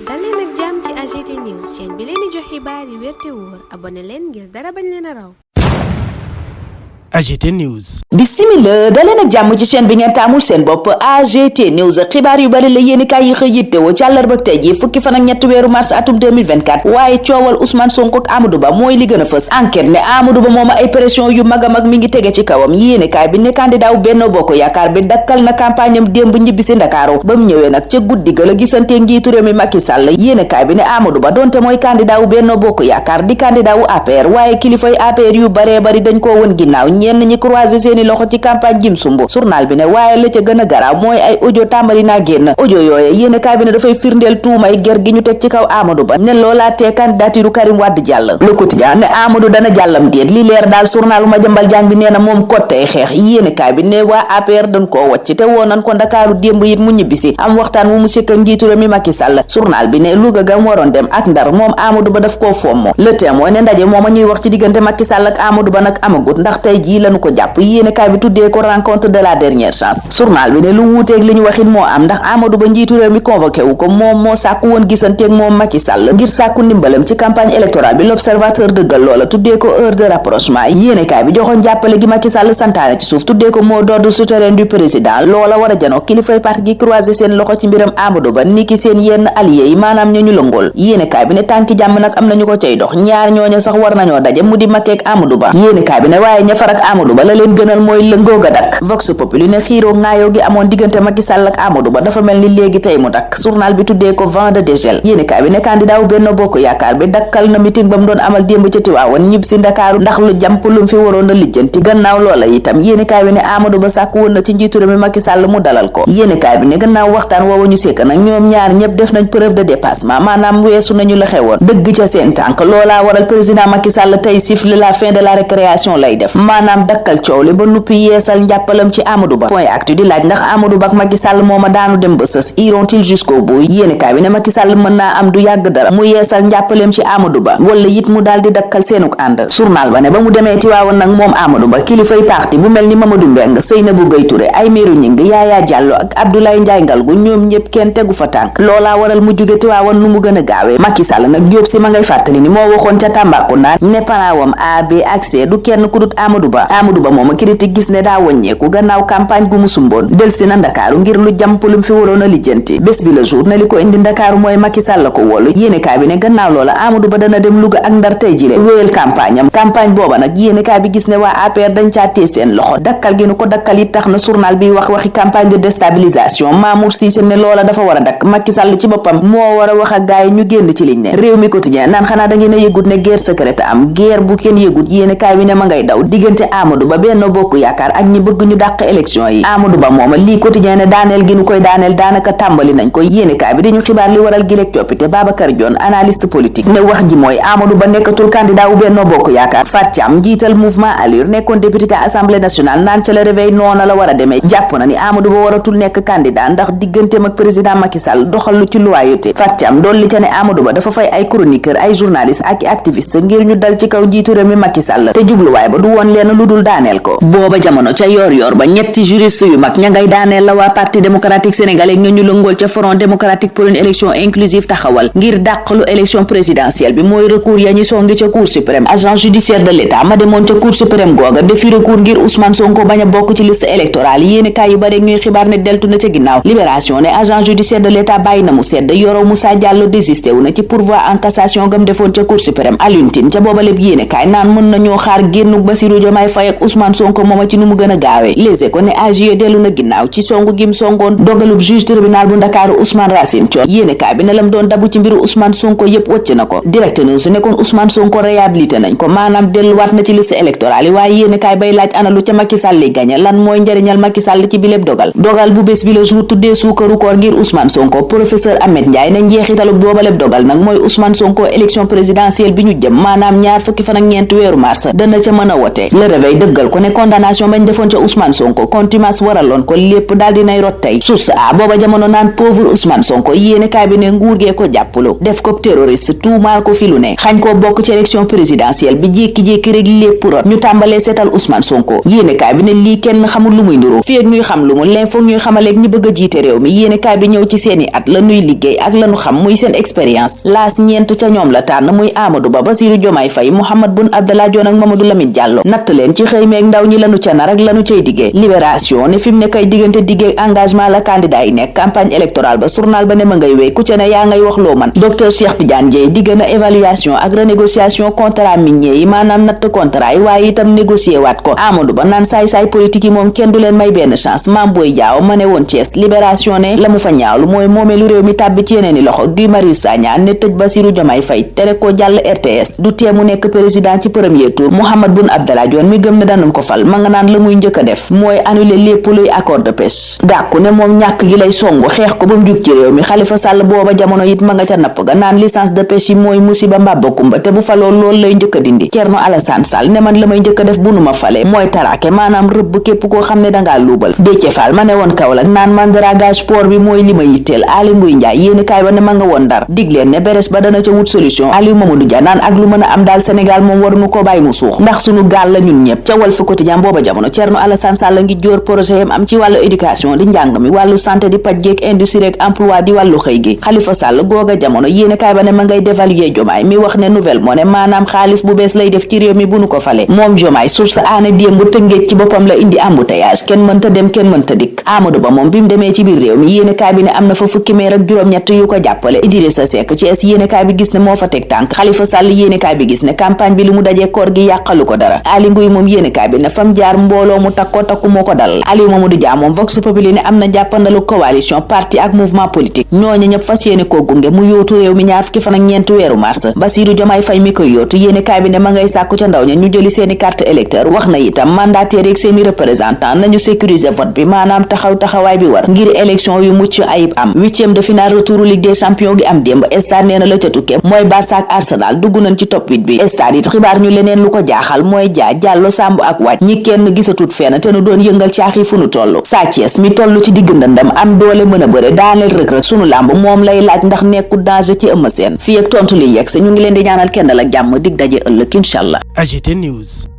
dal leen ak jàmm ci AGT News chaîne bi leen di jox xibaar yi wér te wóor abonné leen ngir dara bañ leen a raw. AGT News. Bismillah daleen ak jàmm ci chaîne bi ngeen taamul seen bopp AGT News xibaar yu bari la yéenekaay yi xëy yittewoo ci àllarba tey ji fukki fan ak ñetti weeru mars atum 2024 waaye coowal Ousmane Sonko ak Amadou Ba mooy li gën a fës enquête ne Amadou Ba mooma ay pression yu mag a mag mi ngi tege ci kawam yéenekaay bi ne candidat wu Benno Bokk Yaakaar bi dakkal na campagne am démb ñibbi si Ndakaaru ba mu ñëwee nag ca guddi ga la gisante njiitu réew mi Macky Sall yéenekaay bi ne Amadou Ba donte mooy candidat wu Benno Bokk Yaakaar di candidat wu APR waaye kilifay APR yu baree bari dañ koo won ginnaaw ñenn ñi croisé seeni loxo ci campagne jim sumb journal bi ne waaye la ca gën a garaaw mooy ay audio tàmbali naa génn audio yooye yéenekaay bi ne dafay firndeel tuumay ger gi ñu teg ci kaw Amadou Ba ne loolaa tee candidature Karim Wade jàll Le Quotidien ne Amadou dana jàllam déet li leer daal journalu Madiambal Diagne bi nee na moom kottay xeex yéenekaay bi ne waa APR dañ koo wàcc te woon nañ ko Ndakaaru démb it mu ñibbisi am waxtaan wu mu sekk ak njiitu réew mi Macky Sall journal bi ne Louga gam waroon dem ak Ndar moom Amadou Ba daf koo fomm Le Témoin ne ndaje mooma ñuy wax ci diggante Macky Sall ak Amadou Ba nag amagut ndax tey jii lañu ko jàpp yéenekaay bi tuddee ko rencontre de la dernière chance journal bi ne lu wuuteeg li ñu waxit moo am ndax Amadou Ba njiitu réew mi convoqué wu ko moom moo sàkku woon gisanteeg moom Macky Sall ngir sàkku ndimbalam ci campagne électorale bi l'observateur dëggal loola tuddee ko heure de rapprochement yéenekaay bi joxoon jàppale gi Macky Sall santaane ci suuf tuddee ko mot d'ordre souterrain du président loola war a janoo kilifay parti gi croisé seen loxo ci mbiram Amadou Ba niki seen yenn alliés yi maanaam ñu lëngool yéenekaay bi ne tànki jàmm nag am nañu ko cay dox ñaar ñooñu sax war nañoo daje mu di Macky ak Amadou Ba yéenekaay bi ne waaye ña far ak Amadou Ba la leen gënal mooy lëngoo ga dak Vox Populi ne xiiroo ngaayoo gi amoon diggante Macky Sall ak Amadou Ba dafa mel ni léegi tey mu dakk journal bi tuddee ko vent de dégel yéenekaay bi ne candidat wu Benno Bokk Yaakaar bi dakkal na meeting ba mu doon amal démb ca Tiwaawan ñib si Ndakaaru ndax lu jàmp lu mu fi waroon a lijjanti gannaaw loola itam yéenekaay bi ne Amadou Ba sàkku woon na ci njiitu réew mi Macky Sall mu dalal ko yéenekaay bi ne gannaaw waxtaan woowu ñu sekk nag ñoom ñaar ñëpp def nañ preuve de dépassement maanaam weesu nañu la xewoon dëgg ca seen tànk loolaa waral président Macky Sall tey siffle la fin de la récréation lay def maanaam dakkal coow li ba nuppi yeesal njàppalam ci Amadou Ba point actu di laaj ndax Amadou Ba ak Macky Sall mooma daanu dem ba sës iront-ils jusqu'au bout yéenekaay bi ne Macky Sall mën naa am du yàgg dara mu yeesal njàppaleem ci Amadou Ba wala it mu daal di dakkal seenuk ànd journal ba ne ba mu demee Tiwaawan nag moom Amadou Ba kilifay parti bu mel ni Mamadou Mbeng Seynabou Gueye Touré Aymérou Gningue Yaya Diallo ak Abdoulaye Ndiaye Ngalgou ñoom ñëpp kenn tegu fa tànk loolaa waral mu jóge Tiwaawan nu mu gën a gaawee Macky Sall nag Jóob si ma ngay fàttali ni moo waxoon ca Tambacounda ne panaawam A B ak C du kenn ku dut Amadou Ba mooma critique gis ne daa wàññeeku gannaaw campagne gu mu sumboon del si na Ndakaaru ngir lu jàmpulum fi waroon a lijjanti bés bi la jour na li ko indi Ndakaaru mooy Macky Sall la ko wolu yéenekaay bi ne gannaaw loola Amadou Ba dana dem Louga ak Ndar tey jile wéyal campagne booba nag yéenekaay bi gis ne waa APR dañ caa tee seen loxo dakkal gi nu ko dakkal it tax na journal bi waxi campagne de déstabilisation Mamour Cissé ne loola dafa war a dakk Macky Sall ci boppam moo war a wax ak gaay ñu génn ci liñ ne réew mi quotidien naan xanaa da ngeen a yëgut ne guerre secrète am guerre bu kenn yëgut yéenekaay bi ne ma ngay daw diggante Amadou Ba Benno Bokk Yaakaar ak ñi bëgg ñu dàq élection yi Amadou Ba mooma lii quotidien ne daaneel gi nu koy daaneel daanaka tàmbali nañ ko yéenekaay bi dañu xibaar li waral gi rek coppite Babacar Dione analyste politique ne wax ji mooy Amadou Ba nekkatul candidat wu Benno Bokk Yaakaar Fat Thiam njiital mouvement Allure nekkoon député ca assemblée nationale naan ca la réveil noona la war a demee jàpp na ni Amadou Ba waratul nekk candidat ndax digganteem ak président Macky Sall doxal lu ci loyauté Fat Thiam dolli ca ne Amadou Ba dafa fay ay chroniqueur ay journaliste ak activiste ngir ñu dal ci kaw njiitu réew mi Macky Sall te jubluwaay ba du woon leen lu dul daaneel ko booba jamono ca yor ba ñetti juriste yu mag ña ngay daaneel la waa parti démocratique sénégalais ñu lëngool ca front démocratique pour une élection inclusive taxawal ngir dàqalu élection présidentielle bi mooy recours ya ñu songi ca cour suprême agence judiciaire de l'état ma demoon ca cour suprême googa defi recours ngir Ousmane Sonko bañ a bokk ci liste électorale yéeni kaay yu bare ñuy xibaar ne deltu na ca ginnaaw libération ne agence judiciaire de l'état bàyyi na mu sedd Yoro Moussa Diallo désisté wu na ci pourvoi en cassation gam defoon ca cour suprême Alioune Tine ca booba lépp yéeni kaay naan mën nañoo xaar génnuk Bassirou Diomaye Faye ak Ousmane Sonko mooma ci nu mu gën a gaawee Les Échos ne AGE dellu na ginnaaw ci songu gim songoon dogalub juge tribunal bu Ndakaaru Ousmane Racine Thion yéenekaay bi ne lam doon dabu ci mbiru Ousmane Sonko yépp wàcc na ko Direct News ne kon Ousmane Sonko réhabilité nañ ko maanaam delluwaat na ci liste électorale yi waaye yéenekaay bay laaj ana lu ca Macky Sall li gañe lan mooy njariñal Macky Sall ci biléb dogal bu bés bi le jour tuddee suukaru koor ngir Ousmane Sonko professeur Ahmed Ndiaye ne njeexitalu boobaleb dogal nag mooy Ousmane Sonko élection présidentielle bi ñu jëm maanaam ñaar fukki fan ak ñeent weeru mars dana ca mën a wote Le Réveil dëggal ko ne condamnation bañ defoon ca Ousmane Sonko contumace waraloon ko lépp daal dinay rot tey. source a booba jamono naan pauvre Ousmane Sonko yéene kaay bi ne nguur gee ko jàppalo def ko terroriste tuumaal ko fi lu ne xañ koo bokk ci élection présidentielle bi jékki-jékki rek lépp rot ñu tàmbalee seetal Ousmane Sonko yéene kaay bi ne lii kenn xamul lu muy nduru fi ak ñuy xam lu mu l'info ñuy xamaleeg ñi bëgg a jiite réew mi yéene kaay bi ñëw ci seeni at la nuy liggéey ak lanu xam muy seen expérience laas ñeent ca ñoom la tànn muy Amadou Ba Bassirou Diomaye Faye Mahammed Boun Abdallah Dionne ak Mamadou Lamine Diallo natt leen ci xëy meeg ndaw ñi lanu ca nar ak lanu cay diggee libération ne fi mu ne kay diggante diggee engagement la candidat yi nekk campagne électorale ba journal ba ne ma ngay wéy ku ca ne yaa ngay wax loo man docteur Cheikh Tidiane Dièye digg na évaluation ak renégociation contrat minier yi maanaam natt contrat yi waaye itam négocier waat ko Amadou Ba naan saay-saay politique yi moom kenn du leen may benn chance Mame Boye Diao ma ne woon Thiès libération ne la mu fa ñaawlu mooy moomee lu réew mi tàbbi ci yeneen i loxo Guy Marius Sagna ne tëj Bassirou Diomaye Faye tere ko jàll RTS du tee mu nekk président ci premier tour Mahammed Boun Abdallah Dionne mi gëm ne dañu ko fal ma nga naan la muy njëkk a def mooy annuler lépp luy accord de pêche gàkku ne moom ñàkk gi lay songu xeex ko ba mu jug ci réew mi Khalifa Sall booba jamono it ma nga ca napp ga naan licence de pêche yi mooy musiba mbàbba kumba te bu faloo loolu lay njëkk a dindi Thierno Alassane Sall ne man la may njëkk a def bu nu ma fale mooy taraake maanaam rëbb képp koo xam ne dangaa luubal Déthié Fall ma ne woon Kaolack naan mandaragage port bi mooy li ma yitteel Aly Ngouille Ndiaye yéeni kaay ba ne ma nga woon Ndar dig leen ne beres ba dana ca wut solution Aliou Mamadou Dia naan ak lu mën a am daal Sénégal moom waruñu ko bàyyi mu suux ndax suñu gaal la ñun ñëpp ca Walf Quotidien booba jamono Thierno Alassane Sall ngi jóor projet yam am ci wàllu éducation di njàng mi wàllu santé di paj geek industrie ak emploi di wàllu xëy gi Khalifa Sall googa jamono yéeni kaay ba ne ma ngay dévaluer Diomaye mi wax ne nouvelle monnaie maanaam xaalis bu bees lay def ci réew mi bu nu ko fale moom Diomaye source aane démb Tëngéej ci boppam la indi embouteillage kenn mënta dem kenn mënta dikk Amadou Ba moom bi mu demee ci biir réew mi yéeni kaay bi ne am na fa fukki meer ak juróom-ñett yu ko jàppale Idrissa Seck ci es yéeni kaay bi gis ne moo fa teg tànk Khalifa Sall yéeni kaay bi gis ne campagne bi li mu dajee koor gi yàqalu ko dara Aly Ngouille moom yéeni kaay bi ne fam jaar mbooloo mu takku moo ko dal Aliou Mamadou Dia moom Vox Populi ne am na jàppandalu coalition parti ak mouvement politique ñooñu ñëpp fas yéene koo gunge mu yóotu réew mi ñaar fukki fan ak ñeent weeru mars Bassirou Diomaye Faye mi koy yóotu yéeni kaay bi ne ma ngay sàkku ca ndaw ña ñu jëli seeni carte électeur wax na itam mandataire ak seeni représentant nañu sécuriser vote bi maanaam taxawaay bi war ngir élection yu mucc ayib am 8e de finale retour Ligue des champions gi am démb stade nee na la ca tukke mooy Barça ak Arsenal dugg nañ ci top 8 bi stade it xibaar ñu leneen lu ko jaaxal mooy Diallo Samb ak wàcc ñi kenn gisatut fenn te nu doon yëngal caaxi fu nu toll Sa Thiès mi toll ci digg ndëndam am doole mën a bëre daaneel Reug Reug sunu làmb moom lay laaj ndax nekkul danger ci Eumeu Sène fii ak tontu li yegg ñu ngi leen di ñaanal kenn la jàmm dig daje ëllëg inshallah. AGT News.